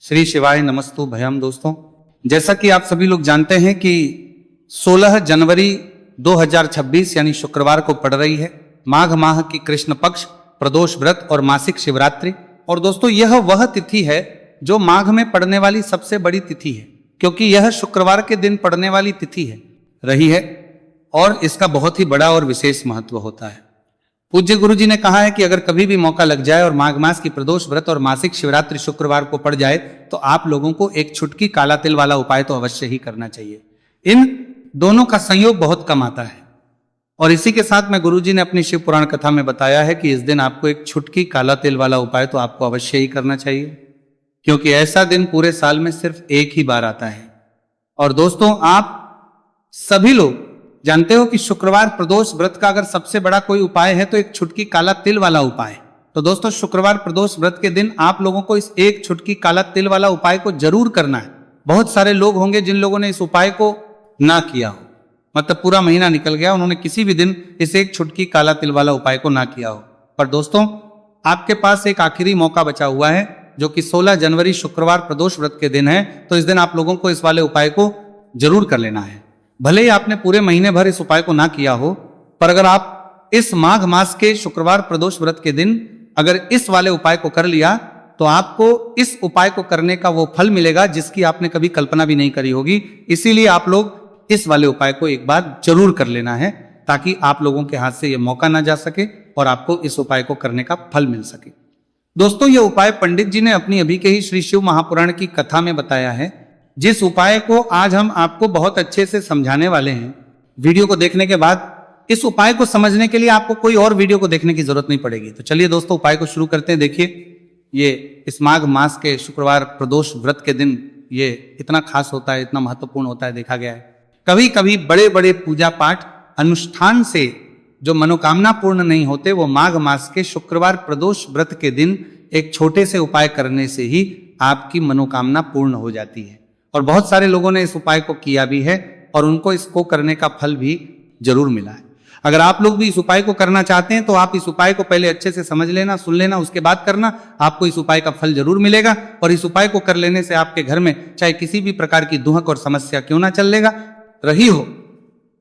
श्री शिवाय नमस्तु भयम। दोस्तों, जैसा कि आप सभी लोग जानते हैं कि 16 जनवरी 2026 यानी शुक्रवार को पड़ रही है माघ माह की कृष्ण पक्ष प्रदोष व्रत और मासिक शिवरात्रि। और दोस्तों, यह वह तिथि है जो माघ में पड़ने वाली सबसे बड़ी तिथि है, क्योंकि यह शुक्रवार के दिन पड़ने वाली तिथि रही है और इसका बहुत ही बड़ा और विशेष महत्व होता है। पूज्य गुरु जी ने कहा है कि अगर कभी भी मौका लग जाए और माघ मास की प्रदोष व्रत और मासिक शिवरात्रि शुक्रवार को पड़ जाए तो आप लोगों को एक छुटकी काला तिल वाला उपाय तो अवश्य ही करना चाहिए। इन दोनों का संयोग बहुत कम आता है और इसी के साथ में गुरु जी ने अपनी शिव पुराण कथा में बताया है कि इस दिन आपको एक छुटकी काला तिल वाला उपाय तो आपको अवश्य ही करना चाहिए, क्योंकि ऐसा दिन पूरे साल में सिर्फ एक ही बार आता है। और दोस्तों, आप सभी लोग जानते हो कि शुक्रवार प्रदोष व्रत का अगर सबसे बड़ा कोई उपाय है तो एक छुटकी काला तिल वाला उपाय। तो दोस्तों, शुक्रवार प्रदोष व्रत के दिन आप लोगों को इस एक छुटकी काला तिल वाला उपाय को जरूर करना है। बहुत सारे लोग होंगे जिन लोगों ने इस उपाय को ना किया हो, मतलब पूरा महीना निकल गया, उन्होंने किसी भी दिन इस एक छुटकी काला तिल वाला उपाय को ना किया हो। पर दोस्तों, आपके पास एक आखिरी मौका बचा हुआ है जो कि 16 जनवरी शुक्रवार प्रदोष व्रत के दिन है। तो इस दिन आप लोगों को इस वाले उपाय को जरूर कर लेना है। भले ही आपने पूरे महीने भर इस उपाय को ना किया हो, पर अगर आप इस माघ मास के शुक्रवार प्रदोष व्रत के दिन अगर इस वाले उपाय को कर लिया तो आपको इस उपाय को करने का वो फल मिलेगा जिसकी आपने कभी कल्पना भी नहीं करी होगी। इसीलिए आप लोग इस वाले उपाय को एक बार जरूर कर लेना है, ताकि आप लोगों के हाथ से यह मौका ना जा सके और आपको इस उपाय को करने का फल मिल सके। दोस्तों, यह उपाय पंडित जी ने अपनी अभी के ही श्री शिव महापुराण की कथा में बताया है, जिस उपाय को आज हम आपको बहुत अच्छे से समझाने वाले हैं। वीडियो को देखने के बाद इस उपाय को समझने के लिए आपको कोई और वीडियो को देखने की जरूरत नहीं पड़ेगी। तो चलिए दोस्तों, उपाय को शुरू करते हैं। देखिए, ये इस माघ मास के शुक्रवार प्रदोष व्रत के दिन ये इतना खास होता है, इतना महत्वपूर्ण होता है, देखा गया है। कभी कभी बड़े बड़े पूजा पाठ अनुष्ठान से जो मनोकामना पूर्ण नहीं होते, वो माघ मास के शुक्रवार प्रदोष व्रत के दिन एक छोटे से उपाय करने से ही आपकी मनोकामना पूर्ण हो जाती है। और बहुत सारे लोगों ने इस उपाय को किया भी है और उनको इसको करने का फल भी जरूर मिला है। अगर आप लोग भी इस उपाय को करना चाहते हैं तो आप इस उपाय को पहले अच्छे से समझ लेना, सुन लेना, उसके बाद करना। आपको इस उपाय का फल जरूर मिलेगा और इस उपाय को कर लेने से आपके घर में चाहे किसी भी प्रकार की दुहक और समस्या क्यों ना चल रही हो,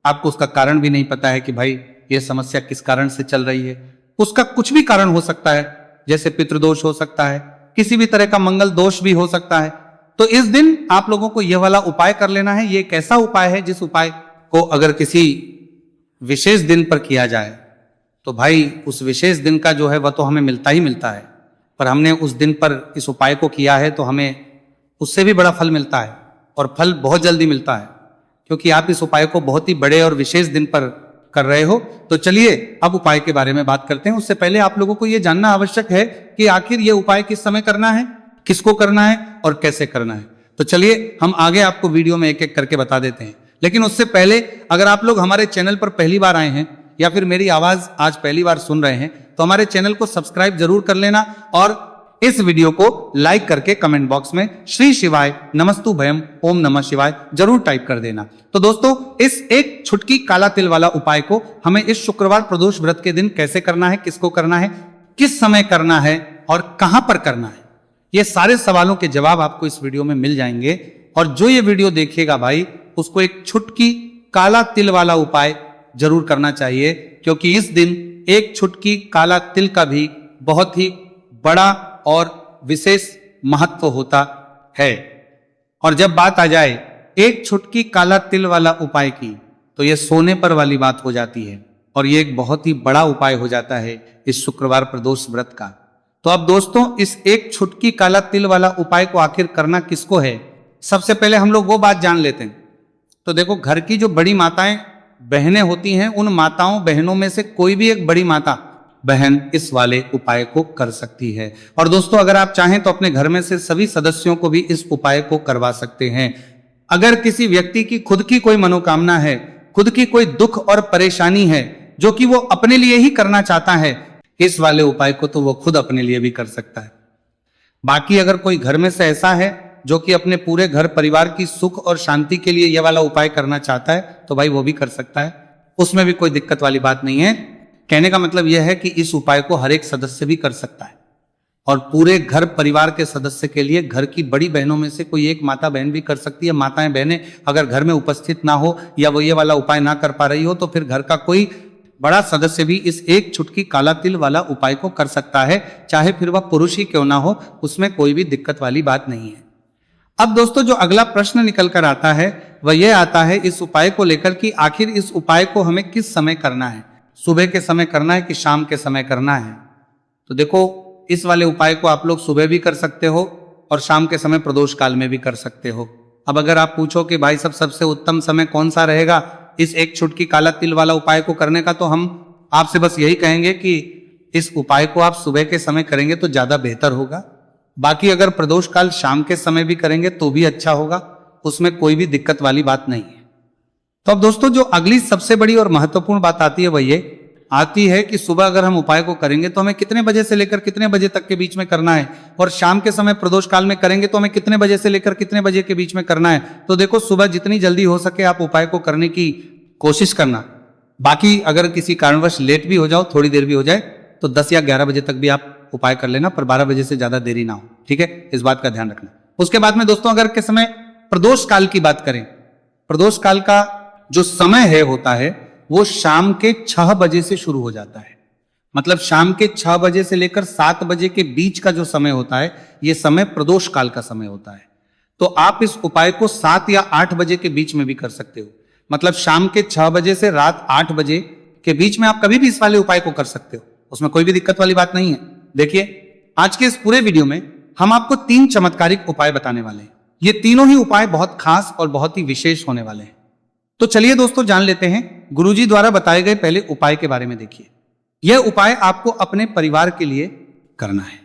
आपको उसका कारण भी नहीं पता है कि भाई ये समस्या किस कारण से चल रही है। उसका कुछ भी कारण हो सकता है, जैसे पितृदोष हो सकता है, किसी भी तरह का मंगल दोष भी हो सकता है। तो इस दिन आप लोगों को यह वाला उपाय कर लेना है। ये एक ऐसा उपाय है जिस उपाय को अगर किसी विशेष दिन पर किया जाए तो भाई उस विशेष दिन का जो है वह तो हमें मिलता ही मिलता है, पर हमने उस दिन पर इस उपाय को किया है तो हमें उससे भी बड़ा फल मिलता है और फल बहुत जल्दी मिलता है, क्योंकि आप इस उपाय को बहुत ही बड़े और विशेष दिन पर कर रहे हो। तो चलिए अब उपाय के बारे में बात करते हैं। उससे पहले आप लोगों को यह जानना आवश्यक है कि आखिर यह उपाय किस समय करना है, किसको करना है और कैसे करना है। तो चलिए हम आगे आपको वीडियो में एक एक करके बता देते हैं। लेकिन उससे पहले अगर आप लोग हमारे चैनल पर पहली बार आए हैं या फिर मेरी आवाज आज पहली बार सुन रहे हैं तो हमारे चैनल को सब्सक्राइब जरूर कर लेना और इस वीडियो को लाइक करके कमेंट बॉक्स में श्री शिवाय नमस्तु भयम ओम नमः शिवाय जरूर टाइप कर देना। तो दोस्तों, इस एक छुटकी काला तिल वाला उपाय को हमें इस शुक्रवार प्रदोष व्रत के दिन कैसे करना है, किसको करना है, किस समय करना है और कहां पर करना है, ये सारे सवालों के जवाब आपको इस वीडियो में मिल जाएंगे। और जो ये वीडियो देखेगा भाई, उसको एक छुटकी काला तिल वाला उपाय जरूर करना चाहिए, क्योंकि इस दिन एक छुटकी काला तिल का भी बहुत ही बड़ा और विशेष महत्व होता है। और जब बात आ जाए एक छुटकी काला तिल वाला उपाय की, तो यह सोने पर वाली बात हो जाती है और यह एक बहुत ही बड़ा उपाय हो जाता है इस शुक्रवार प्रदोष व्रत का। तो अब दोस्तों, इस एक छुटकी काला तिल वाला उपाय को आखिर करना किसको है, सबसे पहले हम लोग वो बात जान लेते हैं। तो देखो, घर की जो बड़ी माताएं बहनें होती हैं, उन माताओं बहनों में से कोई भी एक बड़ी माता बहन इस वाले उपाय को कर सकती है। और दोस्तों, अगर आप चाहें तो अपने घर में से सभी सदस्यों को भी इस उपाय को करवा सकते हैं। अगर किसी व्यक्ति की खुद की कोई मनोकामना है, खुद की कोई दुख और परेशानी है जो कि वो अपने लिए ही करना चाहता है, इस वाले उपाय को तो वो खुद अपने लिए भी कर सकता है। बाकी अगर कोई घर में से ऐसा है जो कि अपने पूरे घर परिवार की सुख और शांति के लिए यह वाला उपाय करना चाहता है, तो भाई वो भी कर सकता है, उसमें भी कोई दिक्कत वाली बात नहीं है। कहने का मतलब यह है कि इस उपाय को हर एक सदस्य भी कर सकता है। और पूरे घर परिवार के सदस्य के लिए घर की बड़ी बहनों में से कोई एक माता बहन भी कर सकती है। माताएं बहनें अगर घर में उपस्थित ना हो या वो ये वाला उपाय ना कर पा रही हो तो फिर घर का कोई बड़ा सदस्य भी इस एक चुटकी काला तिल वाला उपाय को कर सकता है, चाहे फिर वह पुरुष ही क्यों ना हो, उसमें कोई भी दिक्कत वाली बात नहीं है। अब दोस्तों जो अगला प्रश्न निकल कर आता है वह यह आता है इस उपाय को लेकर कि आखिर इस उपाय को हमें किस समय करना है, सुबह के समय करना है कि शाम के समय करना है। तो देखो इस वाले उपाय को आप लोग सुबह भी कर सकते हो और शाम के समय प्रदोष काल में भी कर सकते हो। अब अगर आप पूछो कि भाई सब सबसे उत्तम समय कौन सा रहेगा इस एक चुटकी काला तिल वाला उपाय को करने का, तो हम आपसे बस यही कहेंगे कि इस उपाय को आप सुबह के समय करेंगे तो ज्यादा बेहतर होगा। बाकी अगर प्रदोष काल शाम के समय भी करेंगे तो भी अच्छा होगा, उसमें कोई भी दिक्कत वाली बात नहीं है। तो अब दोस्तों जो अगली सबसे बड़ी और महत्वपूर्ण बात आती है वह ये आती है कि सुबह अगर हम उपाय को करेंगे तो हमें कितने बजे से लेकर कितने बजे तक के बीच में करना है, और शाम के समय प्रदोष काल में करेंगे तो हमें कितने बजे से लेकर कितने बजे के बीच में करना है। तो देखो सुबह जितनी जल्दी हो सके आप उपाय को करने की कोशिश करना। बाकी अगर किसी कारणवश लेट भी हो जाओ, थोड़ी देर भी हो जाए, तो 10 या 11 बजे तक भी आप उपाय कर लेना, पर 12 बजे से ज्यादा देरी ना हो, ठीक है, इस बात का ध्यान रखना। उसके बाद में दोस्तों अगर के समय प्रदोष काल की बात करें, प्रदोष काल का जो समय है होता है वो शाम के 6 बजे से शुरू हो जाता है। मतलब शाम के 6 बजे से लेकर 7 बजे के बीच का जो समय होता है यह समय प्रदोष काल का समय होता है। तो आप इस उपाय को 7 या 8 बजे के बीच में भी कर सकते हो। मतलब शाम के 6 बजे से रात 8 बजे के बीच में आप कभी भी इस वाले उपाय को कर सकते हो, उसमें कोई भी दिक्कत वाली बात नहीं है। देखिए आज के इस पूरे वीडियो में हम आपको 3 चमत्कारिक उपाय बताने वाले हैं। ये तीनों ही उपाय बहुत खास और बहुत ही विशेष होने वाले हैं। तो चलिए दोस्तों जान लेते हैं गुरुजी द्वारा बताए गए पहले उपाय के बारे में। देखिए यह उपाय आपको अपने परिवार के लिए करना है।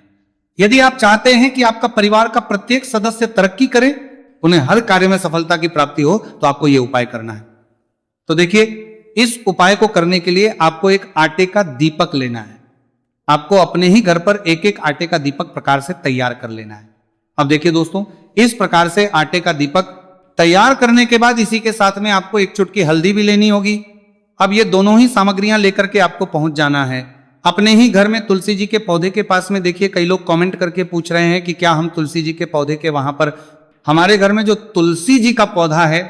यदि आप चाहते हैं कि आपका परिवार का प्रत्येक सदस्य तरक्की करे, उन्हें हर कार्य में सफलता की प्राप्ति हो, तो आपको यह उपाय करना है। तो देखिए इस उपाय को करने के लिए आपको एक आटे का दीपक लेना है। आपको अपने ही घर पर एक एक आटे का दीपक प्रकार से तैयार कर लेना है। अब देखिए दोस्तों इस प्रकार से आटे का दीपक तैयार करने के बाद इसी के साथ में आपको एक चुटकी हल्दी भी लेनी होगी। अब ये दोनों ही सामग्रियां लेकर के आपको पहुंच जाना है अपने ही घर में तुलसी जी के पौधे के पास में। देखिए कई लोग कमेंट करके पूछ रहे हैं कि क्या हम तुलसी जी के पौधे के वहां पर, हमारे घर में जो तुलसी जी का पौधा है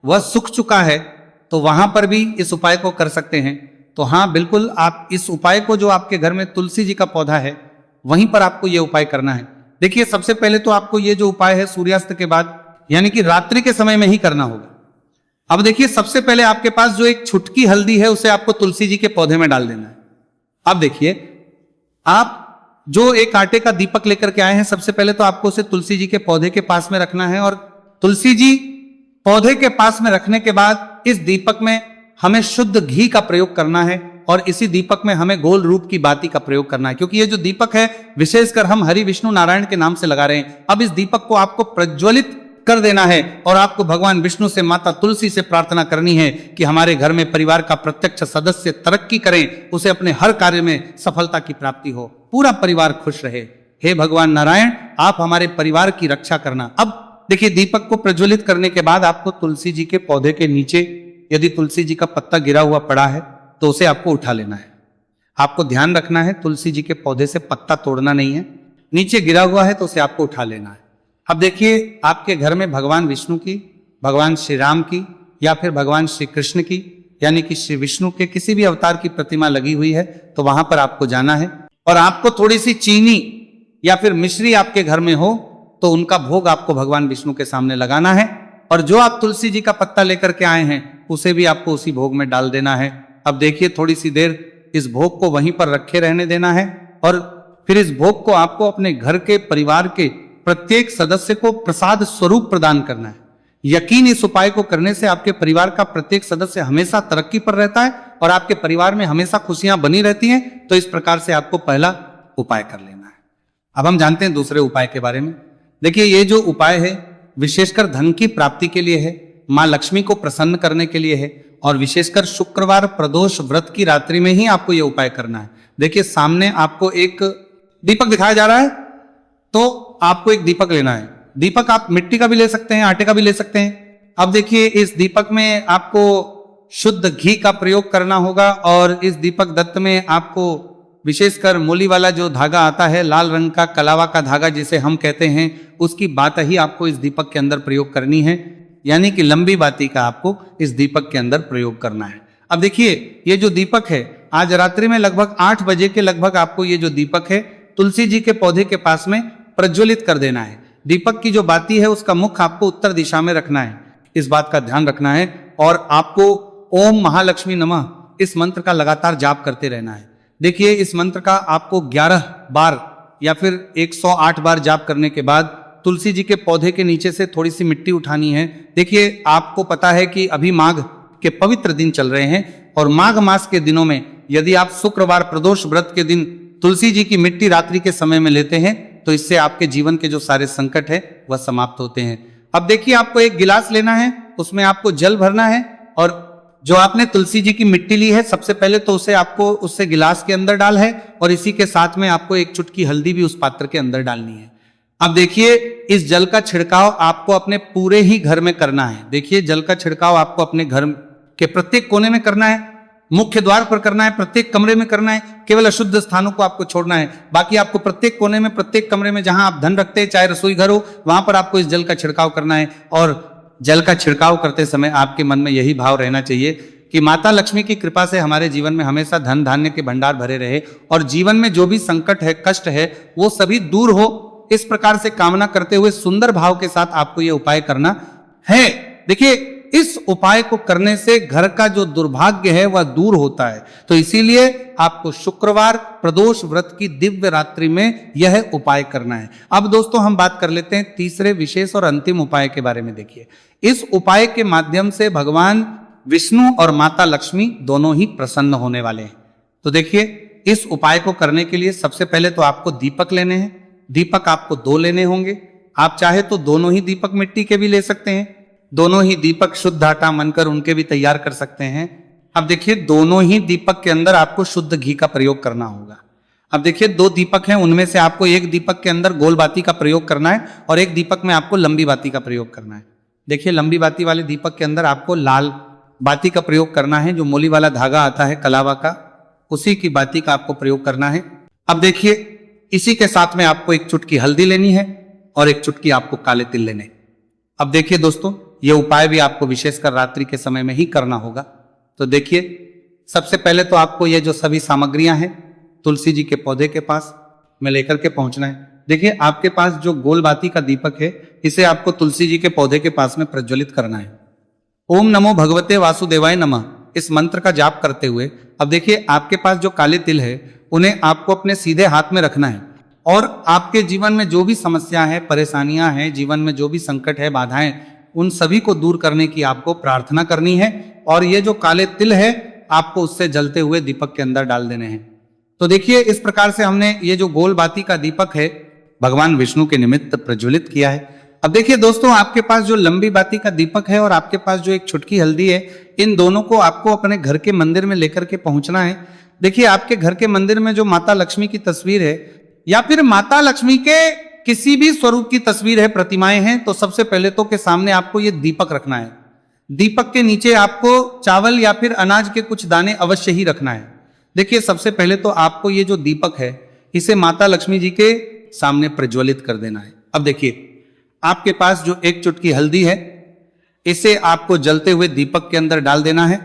वह सूख चुका है, तो वहां पर भी इस उपाय को कर सकते हैं। तो हाँ बिल्कुल आप इस उपाय को, जो आपके घर में तुलसी जी का पौधा है वहीं पर आपको यह उपाय करना है। देखिए सबसे पहले तो आपको ये जो उपाय है सूर्यास्त के बाद यानी कि रात्रि के समय में ही करना होगा। अब देखिए सबसे पहले आपके पास जो एक छुटकी हल्दी है उसे आपको तुलसी जी के पौधे में डाल देना है। अब देखिए आप जो एक आटे का दीपक लेकर के आए हैं, सबसे पहले तो आपको उसे तुलसी जी के पौधे के पास में रखना है, और तुलसी जी पौधे के पास में रखने के बाद इस दीपक में हमें शुद्ध घी का प्रयोग करना है, और इसी दीपक में हमें गोल रूप की बाती का प्रयोग करना है। क्योंकि ये जो दीपक है विशेषकर हम हरि विष्णु नारायण के नाम से लगा रहे हैं। अब इस दीपक को आपको प्रज्वलित कर देना है और आपको भगवान विष्णु से, माता तुलसी से प्रार्थना करनी है कि हमारे घर में परिवार का प्रत्यक्ष सदस्य तरक्की करें, उसे अपने हर कार्य में सफलता की प्राप्ति हो, पूरा परिवार खुश रहे। हे भगवान नारायण आप हमारे परिवार की रक्षा करना। अब देखिए दीपक को प्रज्वलित करने के बाद आपको तुलसी जी के पौधे के नीचे यदि तुलसी जी का पत्ता गिरा हुआ पड़ा है तो उसे आपको उठा लेना है। आपको ध्यान रखना है तुलसी जी के पौधे से पत्ता तोड़ना नहीं है, नीचे गिरा हुआ है तो उसे आपको उठा लेना है। अब देखिए आपके घर में भगवान विष्णु की, भगवान श्री राम की या फिर भगवान श्री कृष्ण की यानी कि श्री विष्णु के किसी भी अवतार की प्रतिमा लगी हुई है तो वहां पर आपको जाना है, और आपको थोड़ी सी चीनी या फिर मिश्री आपके घर में हो तो उनका भोग आपको भगवान विष्णु के सामने लगाना है, और जो आप तुलसी जी का पत्ता लेकर के आए हैं उसे भी आपको उसी भोग में डाल देना है। अब देखिए थोड़ी सी देर इस भोग को वहीं पर रखे रहने देना है, और फिर इस भोग को आपको अपने घर के परिवार के प्रत्येक सदस्य को प्रसाद स्वरूप प्रदान करना है। यकीन इस उपाय को करने से आपके परिवार का प्रत्येक सदस्य हमेशा तरक्की पर रहता है और आपके परिवार में हमेशा खुशियां बनी रहती हैं। तो इस प्रकार से आपको पहला उपाय कर लेना है। अब हम जानते हैं दूसरे उपाय के बारे में। देखिए ये जो उपाय है विशेषकर धन की प्राप्ति के लिए है, माँ लक्ष्मी को प्रसन्न करने के लिए है, और विशेषकर शुक्रवार प्रदोष व्रत की रात्रि में ही आपको यह उपाय करना है। देखिए सामने आपको एक दीपक दिखाया जा रहा है, तो आपको एक दीपक लेना है। दीपक आप मिट्टी का भी ले सकते हैं, आटे का भी ले सकते हैं। अब देखिए इस दीपक में आपको शुद्ध घी का प्रयोग करना होगा, और इस दीपक दत्त में आपको विशेषकर मूली वाला जो धागा आता है, लाल रंग का कलावा का धागा जिसे हम कहते हैं, उसकी बात ही आपको इस दीपक के अंदर प्रयोग करनी है, यानी कि लंबी बाती का आपको इस दीपक के अंदर प्रयोग करना है। अब देखिए, ये जो दीपक है, आज रात्रि में लगभग 8 बजे के लगभग आपको ये जो दीपक है तुलसी जी के पौधे के पास में प्रज्वलित कर देना है। दीपक की जो बाती है उसका मुख आपको उत्तर दिशा में रखना है, इस बात का ध्यान रखना है। और आपको ओम महालक्ष्मी नमः इस मंत्र का लगातार जाप करते रहना है। देखिए, इस मंत्र का आपको 11 बार या फिर 108 बार जाप करने के बाद तुलसी जी के पौधे के नीचे से थोड़ी सी मिट्टी उठानी है। देखिए, आपको पता है कि अभी माघ के पवित्र दिन चल रहे हैं और माघ मास के दिनों में यदि आप शुक्रवार प्रदोष व्रत के दिन तुलसी जी की मिट्टी रात्रि के समय में लेते हैं तो इससे आपके जीवन के जो सारे संकट है वह समाप्त होते हैं। अब देखिए, आपको एक गिलास लेना है, उसमें आपको जल भरना है और जो आपने तुलसी जी की मिट्टी ली है सबसे पहले तो उसे आपको उससे गिलास के अंदर डाल है और इसी के साथ में आपको एक चुटकी हल्दी भी उस पात्र के अंदर डालनी है। अब देखिए, इस जल का छिड़काव आपको अपने पूरे ही घर में करना है। देखिए, जल का छिड़काव आपको अपने घर के प्रत्येक कोने में करना है, मुख्य द्वार पर करना है, प्रत्येक कमरे में करना है, केवल अशुद्ध स्थानों को आपको छोड़ना है। बाकी आपको प्रत्येक कोने में, प्रत्येक कमरे में जहां आप धन रखते हैं, चाहे रसोई घर हो, वहां पर आपको इस जल का छिड़काव करना है। और जल का छिड़काव करते समय आपके मन में यही भाव रहना चाहिए कि माता लक्ष्मी की कृपा से हमारे जीवन में हमेशा धन धान्य के भंडार भरे रहे और जीवन में जो भी संकट है, कष्ट है, वो सभी दूर हो। इस प्रकार से कामना करते हुए सुंदर भाव के साथ आपको यह उपाय करना है। देखिए, इस उपाय को करने से घर का जो दुर्भाग्य है वह दूर होता है। तो इसीलिए आपको शुक्रवार प्रदोष व्रत की दिव्य रात्रि में यह उपाय करना है। अब दोस्तों, हम बात कर लेते हैं तीसरे विशेष और अंतिम उपाय के बारे में। देखिए, इस उपाय के माध्यम से भगवान विष्णु और माता लक्ष्मी दोनों ही प्रसन्न होने वाले हैं। तो देखिए, इस उपाय को करने के लिए सबसे पहले तो आपको दीपक लेने हैं। दीपक आपको 2 लेने होंगे। आप चाहे तो दोनों ही दीपक मिट्टी के भी ले सकते हैं, दोनों ही दीपक शुद्ध आटा मनकर उनके भी तैयार कर सकते हैं। अब देखिए, दोनों ही दीपक के अंदर आपको शुद्ध घी का प्रयोग करना होगा। अब देखिए, 2 दीपक हैं, उनमें से आपको एक दीपक के अंदर गोल बाती का प्रयोग करना है और एक दीपक में आपको लंबी बाती का प्रयोग करना है। देखिए, लंबी बाती वाले दीपक के अंदर आपको लाल बाती का प्रयोग करना है, जो मूली वाला धागा आता है कलावा का, उसी की बाती का आपको प्रयोग करना है। अब देखिए, इसी के साथ में आपको एक चुटकी हल्दी लेनी है और एक चुटकी आपको काले तिल लेने। अब देखिए दोस्तों, ये उपाय भी आपको विशेषकर रात्रि के समय में ही करना होगा। तो देखिए, सबसे पहले तो आपको ये जो सभी सामग्रियां हैं तुलसी जी के पौधे के पास में लेकर के पहुंचना है। देखिए, आपके पास जो गोल बाती का दीपक है, इसे आपको तुलसी जी के पौधे के पास में प्रज्वलित करना है। ओम नमो भगवते वासुदेवाय नमः इस मंत्र का जाप करते हुए, अब देखिए, आपके पास जो काले तिल है उन्हें आपको अपने सीधे हाथ में रखना है और आपके जीवन में जो भी समस्या है, परेशानियां हैं, जीवन में जो भी संकट है, बाधाएं, उन सभी को दूर करने की आपको प्रार्थना करनी है। और ये जो काले तिल है आपको उससे जलते हुए दीपक के अंदर डाल देने हैं। तो देखिए, इस प्रकार से हमने ये जो गोल बाती का दीपक है भगवान विष्णु के निमित्त प्रज्वलित किया है। अब देखिए दोस्तों, आपके पास जो लंबी बाती का दीपक है और आपके पास जो एक छुटकी हल्दी है, इन दोनों को आपको अपने घर के मंदिर में लेकर के पहुंचना है। देखिए, आपके घर के मंदिर में जो माता लक्ष्मी की तस्वीर है या फिर माता लक्ष्मी के किसी भी स्वरूप की तस्वीर है, प्रतिमाएं हैं, तो सबसे पहले तो के सामने आपको ये दीपक रखना है। दीपक के नीचे आपको चावल या फिर अनाज के कुछ दाने अवश्य ही रखना है। देखिए, सबसे पहले तो आपको ये जो दीपक है इसे माता लक्ष्मी जी के सामने प्रज्वलित कर देना है। अब देखिए, आपके पास जो एक चुटकी हल्दी है इसे आपको जलते हुए दीपक के अंदर डाल देना है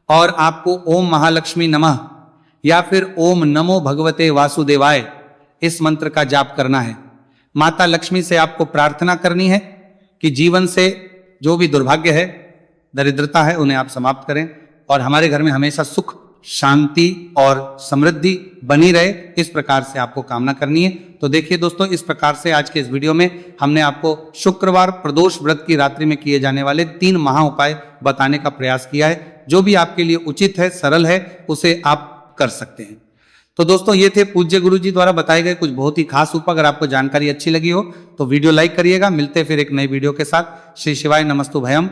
और आपको ओम महालक्ष्मी नमः या फिर ओम नमो भगवते वासुदेवाय इस मंत्र का जाप करना है। माता लक्ष्मी से आपको प्रार्थना करनी है कि जीवन से जो भी दुर्भाग्य है, दरिद्रता है, उन्हें आप समाप्त करें और हमारे घर में हमेशा सुख, शांति और समृद्धि बनी रहे, इस प्रकार से आपको कामना करनी है। तो देखिए दोस्तों, इस प्रकार से आज के इस वीडियो में हमने आपको शुक्रवार प्रदोष व्रत की रात्रि में किए जाने वाले 3 महा उपाय बताने का प्रयास किया है। जो भी आपके लिए उचित है, सरल है, उसे आप कर सकते हैं। तो दोस्तों, ये थे पूज्य गुरु जी द्वारा बताए गए कुछ बहुत ही खास उपाय। अगर आपको जानकारी अच्छी लगी हो तो वीडियो लाइक करिएगा। मिलते फिर एक नई वीडियो के साथ। श्री शिवाय नमस्तु भयम।